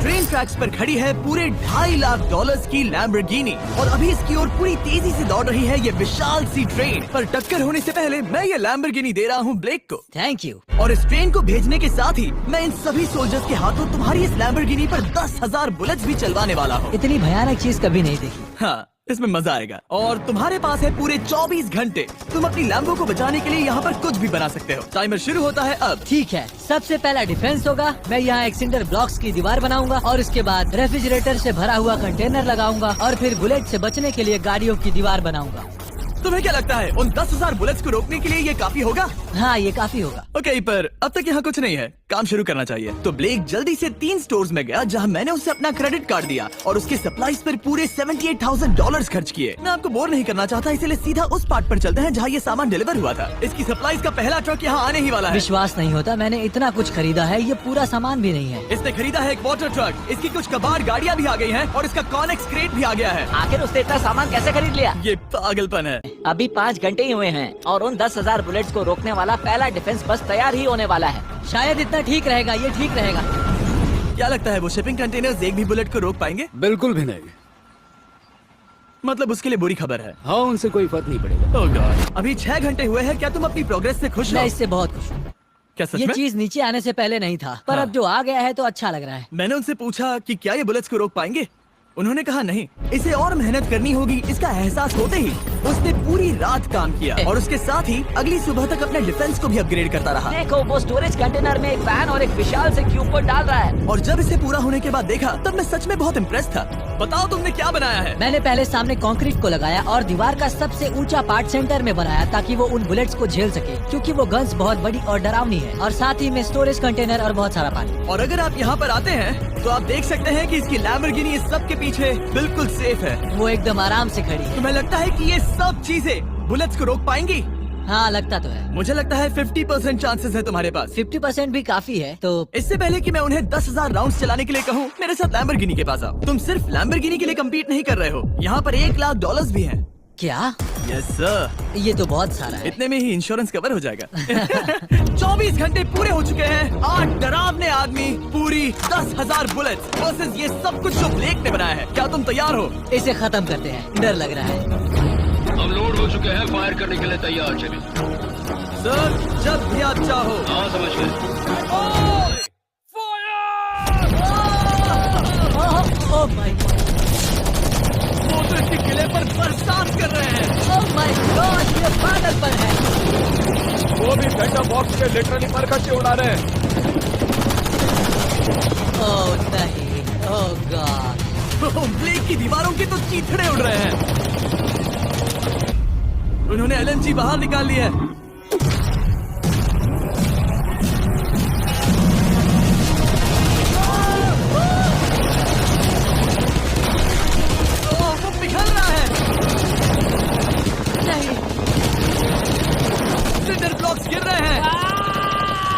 Train tracks पर खड़ी है पूरे $2.5 लाख की लैम्बोर्गिनी और अभी इसकी ओर पूरी तेजी से दौड़ रही है ये विशाल सी ट्रेन। पर टक्कर होने से पहले मैं ये लैम्बोर्गिनी दे रहा हूँ ब्लेक को। Thank you. और इस ट्रेन को भेजने के साथ ही मैं इन सभी सोल्जर्स के हाथों तुम्हारी इस लैम्बोर्गिनी पर 10,000 बुलेट्स भी चलवाने वाला हूँ। इतनी भयानक चीज कभी नहीं देखी। हाँ, इसमें मजा आएगा। और तुम्हारे पास है पूरे 24 घंटे। तुम अपनी लैम्बो को बचाने के लिए यहाँ पर कुछ भी बना सकते हो। टाइमर शुरू होता है अब। ठीक है, सबसे पहला डिफेंस होगा। मैं यहाँ एक सिंडर ब्लॉक्स की दीवार बनाऊंगा और इसके बाद रेफ्रिजरेटर से भरा हुआ कंटेनर लगाऊंगा और फिर बुलेट से बचने के लिए गाड़ियों की दीवार बनाऊंगा। तुम्हें क्या लगता है उन 10,000 बुलेट्स को रोकने के लिए ये काफी होगा? हाँ, ये काफी होगा। ओके, पर अब तक यहाँ कुछ नहीं है, काम शुरू करना चाहिए। तो ब्लेक जल्दी से 3 स्टोर्स में गया जहाँ मैंने उसे अपना क्रेडिट कार्ड दिया और उसके सप्लाईज पर पूरे $78,000 खर्च किए। मैं आपको बोर नहीं करना चाहता, इसलिए सीधा उस पार्ट पर चलते हैं जहाँ ये सामान डिलीवर हुआ था। इसकी सप्लाईज का पहला ट्रक यहाँ आने ही वाला है। विश्वास नहीं होता, मैंने इतना कुछ खरीदा है, ये पूरा सामान भी नहीं है। इसने खरीदा है एक वाटर ट्रक, इसकी कुछ कबाड़ गाड़ियाँ भी आ गई हैं और इसका कॉनेक्स क्रेट भी आ गया है। आखिर उसने इतना सामान कैसे खरीद लिया? ये पागलपन है। अभी 5 घंटे ही हुए हैं और उन 10,000 बुलेट्स को रोकने वाला पहला डिफेंस बस तैयार ही होने वाला है। शायद इतना ठीक रहेगा, ये ठीक रहेगा। क्या लगता है वो शिपिंग कंटेनर्स एक भी बुलेट को रोक पाएंगे? बिल्कुल भी नहीं। मतलब उसके लिए बुरी खबर है। हाँ, उनसे कोई फर्क नहीं पड़ेगा। ओह गॉड, अभी 6 घंटे हुए हैं। क्या तुम अपनी प्रोग्रेस से खुश हो? मैं इससे बहुत खुश हूँ। क्या सच ये में? चीज नीचे आने से पहले नहीं था, पर हाँ। अब जो आ गया है तो अच्छा लग रहा है। मैंने उनसे पूछा कि क्या ये बुलेट्स को रोक पाएंगे। उन्होंने कहा नहीं, इसे और मेहनत करनी होगी। इसका एहसास होते ही उसने पूरी रात काम किया और उसके साथ ही अगली सुबह तक अपने डिफेंस को भी अपग्रेड करता रहा। देखो, वो स्टोरेज कंटेनर में एक वैन और एक विशाल से क्यूब को डाल रहा है। और जब इसे पूरा होने के बाद देखा तब मैं सच में बहुत इम्प्रेस था। बताओ तुमने क्या बनाया है? मैंने पहले सामने कंक्रीट को लगाया और दीवार का सबसे ऊंचा पार्ट सेंटर में बनाया ताकि वो उन बुलेट्स को झेल सके, क्योंकि वो गन्स बहुत बड़ी और डरावनी है। और साथ ही में स्टोरेज कंटेनर और बहुत सारा पानी। और अगर आप यहाँ पर आते हैं तो आप देख सकते हैं कि इसकी लैम्बोर्गिनी इस सब के पीछे बिल्कुल सेफ है। वो एकदम आराम से खड़ी है। तुम्हें लगता है कि ये सब चीजें बुलेट्स को रोक पाएंगी? हाँ, लगता तो है। मुझे लगता है 50% चांसेस है तुम्हारे पास। 50% भी काफी है। तो इससे पहले कि मैं उन्हें 10,000 राउंड्स चलाने के लिए कहूँ, मेरे साथ लैम्बोर्गिनी के पास आओ। तुम सिर्फ लैम्बोर्गिनी के लिए कम्पीट नहीं कर रहे हो, यहाँ पर $1 लाख भी हैं। क्या? Yes sir. ये तो बहुत सारा है। इतने में ही इंश्योरेंस कवर हो जाएगा। 24 घंटे पूरे हो चुके हैं। 8 डरावने आदमी, पूरी 10,000 बुलेट्स वर्सेस ये सब कुछ जो ब्लेक ने बनाया है। क्या तुम तैयार हो? इसे खत्म करते हैं, डर लग रहा है। हम लोड हो चुके हैं, फायर करने के लिए तैयार। चलिए सर, जब भी आप चाहो। हाँ, समझ गए। Oh my God! वो तो इसके किले पर बरसात कर रहे हैं। Oh my God! ये पागलपन है। वो भी सेंटर बॉक्स के लिटरली पर कच्चे उड़ा रहे हैं। ओह नहीं, ओह गॉड! ब्लेक की दीवारों के तो चीथड़े उड़ रहे हैं। उन्होंने LMG बाहर निकाल लिया है। वो पिघल रहा है। नहीं, सिंडर ब्लॉक्स गिर रहे हैं।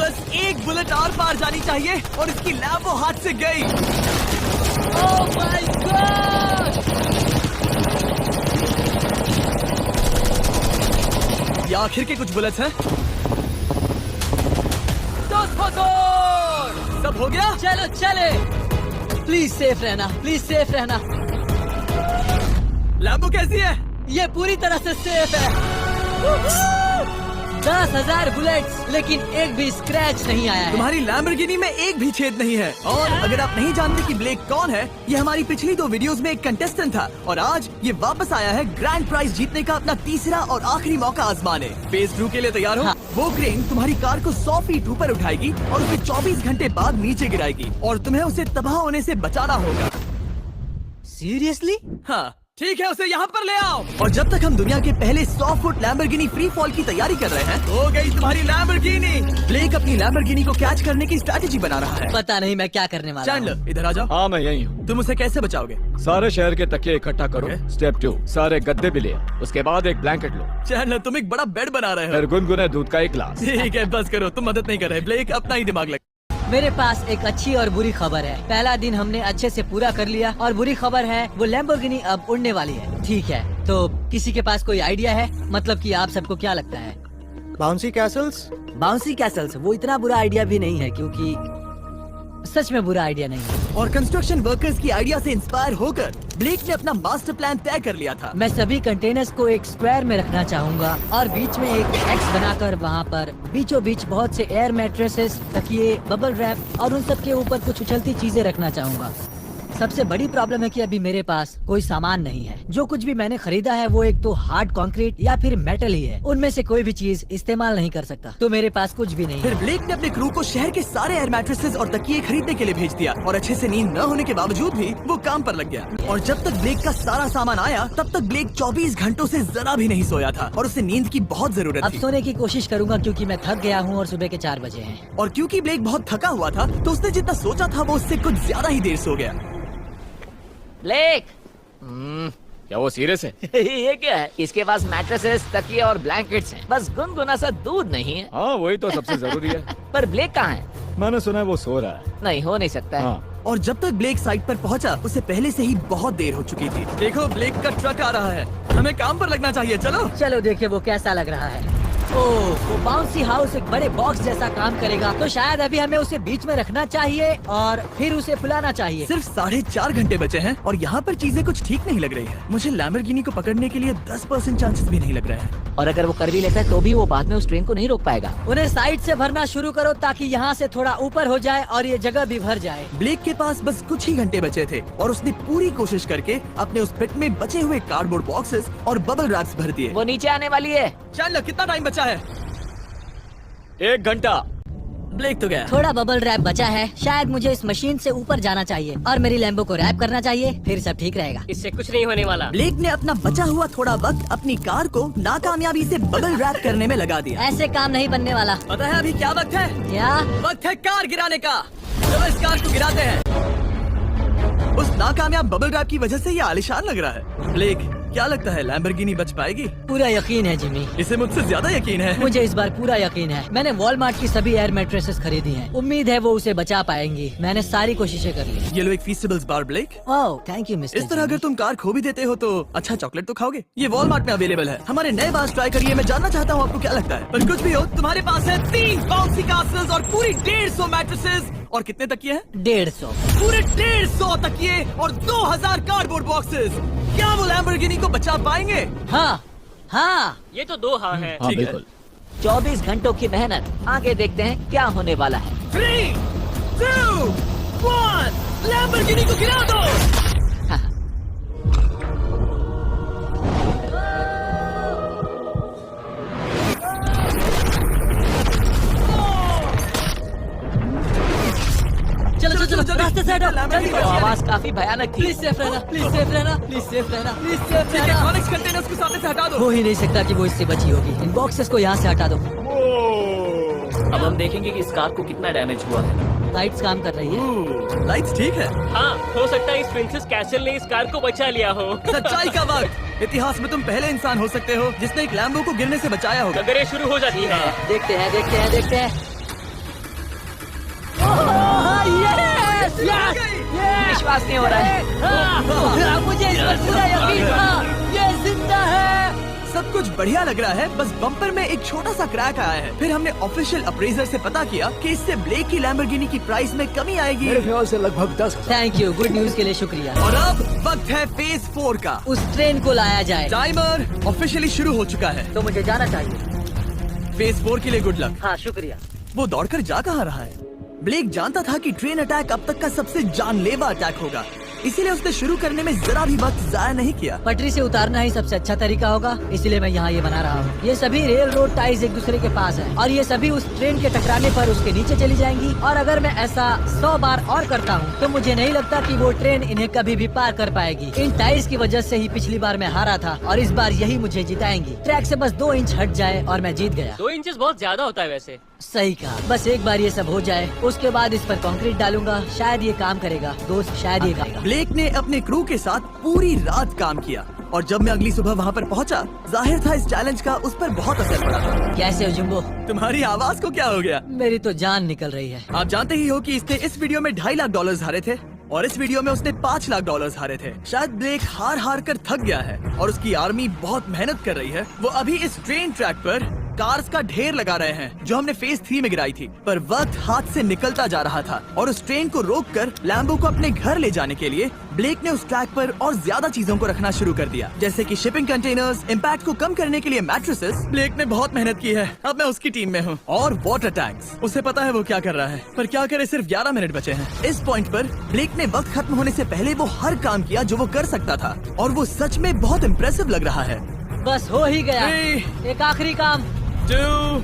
बस एक बुलेट और पार जानी चाहिए और इसकी लैम्बो हाथ से गई। Oh my God! ये आखिर के कुछ बुलेट्स हैं। सब हो गया? चलो चले। प्लीज सेफ रहना, प्लीज सेफ रहना। लैम्बो कैसी है? ये पूरी तरह से सेफ है। 10,000 बुलेट्स, लेकिन एक भी स्क्रैच नहीं आया है। तुम्हारी लैम्बोर्गिनी में एक भी छेद नहीं है। और अगर आप नहीं जानते कि ब्लेक कौन है, ये हमारी पिछली 2 वीडियोस में एक कंटेस्टेंट था और आज ये वापस आया है ग्रैंड प्राइज जीतने का अपना तीसरा और आखिरी मौका आजमाने। फेज 2 के लिए तैयार हो? हाँ। वो क्रेन तुम्हारी कार को 100 फीट ऊपर उठाएगी और उसे 24 घंटे बाद नीचे गिराएगी और तुम्हें उसे तबाह होने से बचाना होगा। सीरियसली? हाँ, ठीक है, उसे यहाँ पर ले आओ। और जब तक हम दुनिया के पहले 100 फुट लैम्बोर्गिनी फ्री फॉल की तैयारी कर रहे हैं, हो गई तुम्हारी लैम्बोर्गिनी। ब्लेक अपनी लैम्बोर्गिनी को कैच करने की स्ट्रैटेजी बना रहा है। पता नहीं मैं क्या करने वाला हूँ। चैंडलर, इधर आ जाओ। हाँ, मैं यही हूँ। तुम उसे कैसे बचाओगे? सारे शहर के तकिए इकट्ठा करो। Okay. स्टेप 2, सारे गद्दे भी ले आओ। उसके बाद एक ब्लैंकेट लो। चैंडलर, तुम एक बड़ा बेड बना रहे हो। फिर गुनगुने दूध का एक गिलास। ठीक है, बस करो, तुम मदद नहीं कर रहे। ब्लेक, अपना ही दिमाग लगा। मेरे पास एक अच्छी और बुरी खबर है। पहला दिन हमने अच्छे से पूरा कर लिया और बुरी खबर है वो लैम्बोर्गिनी अब उड़ने वाली है। ठीक है, तो किसी के पास कोई आइडिया है? मतलब कि आप सबको क्या लगता है? Bouncy Castle's? Bouncy Castle's? वो इतना बुरा आइडिया भी नहीं है, क्योंकि सच में बुरा आइडिया नहीं है। और कंस्ट्रक्शन वर्कर्स की आइडिया से इंस्पायर होकर ब्लेक ने अपना मास्टर प्लान तय कर लिया था। मैं सभी कंटेनर्स को एक स्क्वायर में रखना चाहूँगा और बीच में एक एक्स बनाकर वहाँ पर बीचों बीच बहुत से एयर मैट्रेसेस, तकिए, बबल रैप और उन सब के ऊपर कुछ उछलती चीजें रखना चाहूँगा। सबसे बड़ी प्रॉब्लम है कि अभी मेरे पास कोई सामान नहीं है। जो कुछ भी मैंने खरीदा है वो एक तो हार्ड कंक्रीट या फिर मेटल ही है। उनमें से कोई भी चीज इस्तेमाल नहीं कर सकता, तो मेरे पास कुछ भी नहीं फिर है। ब्लेक ने अपने क्रू को शहर के सारे एयर मैट्रेसेस और तकिए खरीदने के लिए भेज दिया और अच्छे से नींद न होने के बावजूद भी वो काम पर लग गया। और जब तक ब्लेक का सारा सामान आया तब तक ब्लेक 24 घंटों से जरा भी नहीं सोया था और उसे नींद की बहुत जरूरत अब थी। सोने की कोशिश करूंगा क्योंकि मैं थक गया हूँ और सुबह के 4 बजे हैं। और क्योंकि ब्लेक बहुत थका हुआ था तो उसने जितना सोचा था वो उससे कुछ ज्यादा ही देर सो गया। ब्लेक क्या वो सीरियस है? ये क्या है? इसके पास मैट्रेसेस, तकिए और ब्लैंकेट्स हैं। बस गुनगुना सा दूध नहीं है। हाँ वही तो सबसे जरूरी है। पर ब्लेक कहाँ है? मैंने सुना है वो सो रहा है। नहीं, हो नहीं सकता है। हाँ और जब तक ब्लेक साइट पर पहुंचा उसे पहले से ही बहुत देर हो चुकी थी। देखो ब्लेक का ट्रक आ रहा है, हमें काम पर लगना चाहिए। चलो चलो देखिए वो कैसा लग रहा है। ओह, वो बाउंसी हाउस एक बड़े बॉक्स जैसा काम करेगा, तो शायद अभी हमें उसे बीच में रखना चाहिए और फिर उसे फुलाना चाहिए। सिर्फ 4.5 घंटे बचे हैं और यहाँ पर चीजें कुछ ठीक नहीं लग रही है। मुझे लैम्बोर्गिनी को पकड़ने के लिए 10% चांसेस भी नहीं लग रहे हैं। और अगर वो कर भी लेता है तो भी वो बाद में उस ट्रेन को नहीं रोक पाएगा। उन्हें साइड से भरना शुरू करो ताकि यहाँ से थोड़ा ऊपर हो जाए और ये जगह भी भर जाए। ब्लेक के पास बस कुछ ही घंटे बचे थे और उसने पूरी कोशिश करके अपने उस पिट में बचे हुए कार्डबोर्ड बॉक्सेस और बबल रैप्स भर दिए। वो नीचे आने वाली है। चलो कितना टाइम बचा है? 1 घंटा। ब्लेक तो गया। थोड़ा बबल रैप बचा है। शायद मुझे इस मशीन से ऊपर जाना चाहिए और मेरी लैम्बो को रैप करना चाहिए, फिर सब ठीक रहेगा। इससे कुछ नहीं होने वाला। ब्लेक ने अपना बचा हुआ थोड़ा वक्त अपनी कार को नाकामयाबी से बबल रैप करने में लगा दिया। ऐसे काम नहीं बनने वाला। पता है अभी क्या वक्त है? क्या? वक्त है कार गिराने का। चलो इस कार को गिराते हैं। उस नाकामयाब बबल रैप की वजह से ये आलिशान लग रहा है। ब्लेक क्या लगता है लैम्बोर्गिनी बच पाएगी? पूरा यकीन है जिमी। इसे मुझसे ज्यादा यकीन है। मुझे इस बार पूरा यकीन है। मैंने वॉलमार्ट की सभी एयर मैट्रेसेस खरीदी हैं। उम्मीद है वो उसे बचा पाएंगी। मैंने सारी कोशिशें कर ली। ये लो एक Feastables bar black. Oh thank you mister. इस तरह अगर तुम कार खो भी देते हो तो अच्छा चॉकलेट तो खाओगे। ये वॉलमार्ट में अवेलेबल है। हमारे नए बार ट्राई करिए। मैं जानना चाहता हूँ आपको क्या लगता है। पर कुछ भी हो तुम्हारे पास है 3 बाउंसी कास्टल्स और पूरी 150 मैट्रेसेस और कितने तकिए हैं? 150। पूरे 150 तकिए और 2000 कार्डबोर्ड बॉक्सेस। क्या वो लैम्बोर्गिनी को बचा पाएंगे? हाँ हाँ। ये तो 2 हाँ है। हाँ ठीक है। बिल्कुल। 24 घंटों की मेहनत। आगे देखते हैं क्या होने वाला है। 3, 2, 1 लैम्बोर्गिनी को गिरा दो। चलो चलो जल्दी। रास्ते से हटो। जल्दी तो करो। आवाज काफी भयानक थी। प्लीज सेफ रहना, प्लीज सेफ रहना, प्लीज सेफ रहना, प्लीज सेफ ठीक है, रहना। कॉनिक्स कंटेनर्स को सामने से हटा दो। हो ही नहीं सकता कि वो इससे बची होगी। इन बॉक्सेस को यहाँ से हटा दो। अब हम देखेंगे कि इस कार को कितना डैमेज हुआ है। लाइट्स काम कर रही है। लाइट्स ठीक है। हाँ, हो सकता है इस प्रिंसेस कैसल ने इस कार को बचा लिया हो। सच्चाई का वक्त। इतिहास में तुम पहले इंसान हो सकते हो जिसने एक लैम्बो को गिरने से बचाया होगा। कदरें शुरू हो जाती है। देखते हैं देखते हैं देखते हैं। Yes! Yes! Yes! विश्वास नहीं हो रहा है। हाँ, मुझे इस पर पूरा यकीन था। ये जिंदा है। सब कुछ बढ़िया लग रहा है, बस बम्पर में एक छोटा सा क्रैक आया है। फिर हमने ऑफिशियल अप्रेजर से पता किया कि इससे ब्लेक की लैम्बोर्गिनी की प्राइस में कमी आएगी। ख्याल से लगभग 10,000। थैंक यू, गुड न्यूज के लिए शुक्रिया। और अब वक्त है फेज 4 का। उस ट्रेन को लाया जाए। टाइमर ऑफिशियली शुरू हो चुका है। तो मुझे जाना चाहिए। फेज 4 के लिए गुड लक। हाँ शुक्रिया। वो दौड़कर जा कहाँ रहा है? ब्लेक जानता था कि ट्रेन अटैक अब तक का सबसे जानलेवा अटैक होगा, इसीलिए उसने शुरू करने में जरा भी वक्त जाया नहीं किया। पटरी से उतारना ही सबसे अच्छा तरीका होगा, इसलिए मैं यहाँ ये बना रहा हूँ। ये सभी रेल रोड टाइज एक दूसरे के पास है और ये सभी उस ट्रेन के टकराने पर उसके नीचे चली जाएंगी। और अगर मैं ऐसा 100 बार और करता हूँ तो मुझे नहीं लगता कि वो ट्रेन इन्हें कभी भी पार कर पाएगी। इन टाइल्स की वजह से ही पिछली बार मैं हारा था और इस बार यही मुझे जिताएंगी। ट्रैक से बस 2 इंच हट जाए और मैं जीत गया। 2 इंचेस बहुत ज्यादा होता है वैसे। सही कहा। बस एक बार ये सब हो जाए उसके बाद इस पर कंक्रीट डालूंगा। शायद ये काम करेगा दोस्त, शायद ये करेगा। ब्लेक ने अपने क्रू के साथ पूरी रात काम किया और जब मैं अगली सुबह वहाँ पर पहुँचा, जाहिर था इस चैलेंज का उस पर बहुत असर पड़ा था। कैसे हो जुम्बो? तुम्हारी आवाज को क्या हो गया? मेरी तो जान निकल रही है। आप जानते ही हो कि इसने इस वीडियो में $2.5 लाख हारे थे और इस वीडियो में उसने $5 लाख हारे थे। शायद ब्लेक हार हार कर थक गया है और उसकी आर्मी बहुत मेहनत कर रही है। वो अभी इस ट्रेन ट्रैक पर कार्स का ढेर लगा रहे हैं जो हमने फेज 3 में गिराई थी। पर वक्त हाथ से निकलता जा रहा था और उस ट्रेन को रोककर लैम्बो को अपने घर ले जाने के लिए ब्लेक ने उस ट्रैक पर और ज्यादा चीजों को रखना शुरू कर दिया, जैसे कि शिपिंग कंटेनर्स, इम्पैक्ट को कम करने के लिए मैट्रेसेस। ब्लेक ने बहुत मेहनत की है, अब मैं उसकी टीम में हूँ। और वाटर टैंक्स, उसे पता है वो क्या कर रहा है, पर क्या करे, सिर्फ 11 मिनट बचे हैं। इस पॉइंट पर ब्लेक ने वक्त खत्म होने से पहले वो हर काम किया जो वो कर सकता था और वो सच में बहुत इम्प्रेसिव लग रहा है। बस हो ही गया। 3, एक आखिरी काम। 2,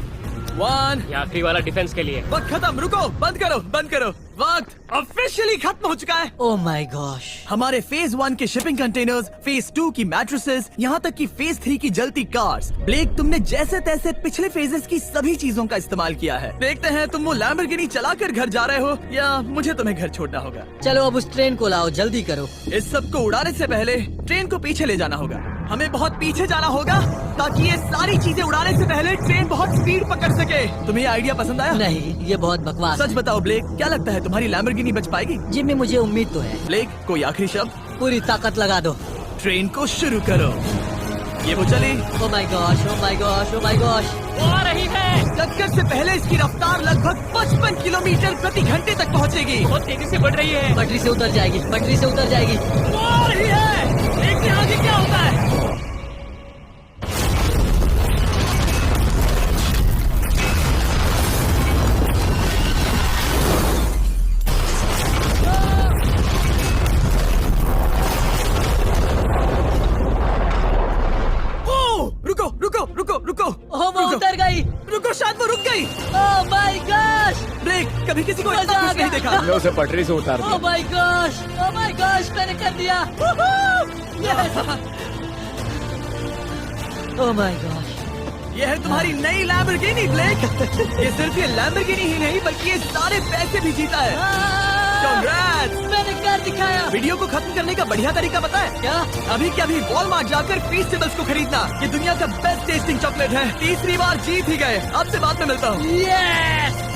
1। ये आखिरी वाला डिफेंस के लिए। वक्त खत्म, रुको, बंद करो, बंद करो। वक्त ऑफिशियली खत्म हो चुका है। Oh my gosh. हमारे फेज 1 के शिपिंग कंटेनर्स, फेज 2 की मैट्रेसेस, यहाँ तक कि फेज 3 की जलती कार्स। ब्लेक, तुमने जैसे तैसे पिछले फेजेस की सभी चीजों का इस्तेमाल किया है। देखते हैं तुम वो लैम्बोर्गिनी चलाकर घर जा रहे हो या मुझे तुम्हें घर छोड़ना होगा। चलो अब उस ट्रेन को लाओ, जल्दी करो। इस सब को उड़ाने से पहले ट्रेन को पीछे ले जाना होगा। हमें बहुत पीछे जाना होगा ताकि ये सारी चीजें उड़ाने से पहले ट्रेन बहुत स्पीड पकड़ सके। तुम्हें ये आइडिया पसंद आया? नहीं, ये बहुत बकवास सच है। बताओ ब्लेक, क्या लगता है तुम्हारी लैम्बोर्गिनी बच पाएगी? जिम्मी, मुझे उम्मीद तो है। ब्लेक, कोई आखिरी शब्द? पूरी ताकत लगा दो। ट्रेन को शुरू करो। ये वो चली। Oh my gosh, oh my gosh, oh my gosh. वो आ रही है। टक्कर से पहले इसकी रफ्तार लगभग 55 किलोमीटर प्रति घंटे तक पहुंचेगी। बहुत तेजी से बढ़ रही है। पटरी से उतर जाएगी, पटरी से उतर जाएगी। वो आ रही है। देखते हैं आगे क्या होता है। रुको रुको रुको रुको। ओह, वो उतर गई। रुको, शायद वो रुक गई। Oh my gosh. ब्रेक, कभी किसी को मजा इतना आ कुछ नहीं गया। देखा। हमने उसे पटरी से उतार ओह दिया। My gosh, oh my gosh, मैंने कर दिया। Oh my gosh. ये है तुम्हारी नई लैम्बोर्गिनी ब्लेक। ये सिर्फ ये लैम्बोर्गिनी ही नहीं बल्कि ये सारे पैसे भी जीता है। Congrats! मैंने कर दिखाया। वीडियो को खत्म करने का बढ़िया तरीका पता है क्या? अभी के अभी वॉलमार्ट जाकर फीस्टेबल्स को खरीदना। ये दुनिया का बेस्ट टेस्टिंग चॉकलेट है। तीसरी बार जीत ही गए। अब से बाद में मिलता हूँ। यस।